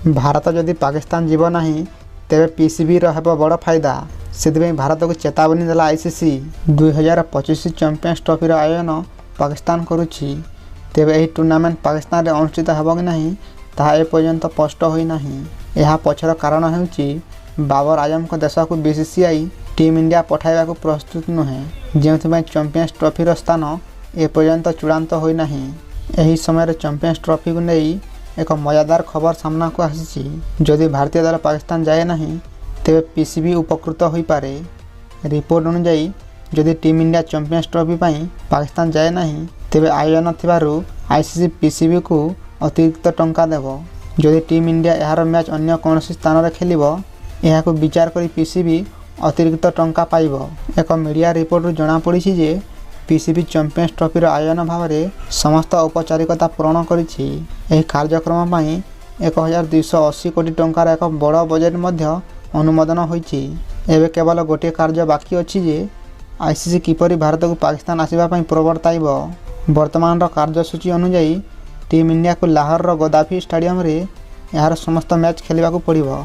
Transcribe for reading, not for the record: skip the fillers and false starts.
भारत जदि पाकिस्तान जीव नहीं तेरे पीसीबी हेब बड़ फायदा से भारत को चेतावनी देला आईसीसी। 2025 चैंपियंस ट्रॉफी आयोजन पाकिस्तान करुछि तेबे एही टूर्नामेंट पाकिस्तान रे अनुष्ठित हेब कि नहीं ताहा एपर्यंत स्पष्ट होई नहीं। यह पछर कारण हेउछि बाबर आजम को देश को बीसीसीआई टीम इंडिया पठाइबा को प्रस्तुत नुहे जेउथिबाई चैंपियंस ट्रॉफी स्थान एपर्यंत चूड़ांत होई नहीं। एही समय चैंपियंस ट्रॉफी को नहीं एक मजादार खबर सामना को आसी। जदि भारतीय दल पाकिस्तान जाए नहीं तेबे पीसीबी उपकृत हो पारे। रिपोर्ट अनुजाई जदि टीम इंडिया चैंपियंस ट्रॉफी पाई पाकिस्तान जाए नहीं तेबे आयोजन थिबारु आईसीसी पीसीबी को अतिरिक्त टंका देव। जदि टीम इंडिया यार मैच अन्य कौन स्थान में खेलिबो यह विचार करी पीसीबी अतिरिक्त टंका पाइब। एक मीडिया रिपोर्ट जना पड़ी जे पीसीबी चैंपियंस ट्रॉफी आयोजन भाव में समस्त औपचारिकता पूरण करिछि। एही कार्यक्रम पाई 1280 कोटी टंकार एक बड़ बजेट मध्य अनुमोदन होइछि। एबे केवल गोटे कार्य बाकी अछि जे आईसीसी किपरि भारत को पाकिस्तान आसिबा पई प्रवर्ताइब। वर्तमान कार्यसूची अनुसार टीम इंडिया को लाहौर गद्दाफी स्टेडियम रे यार समस्त मैच खेलिबा को पड़िबो।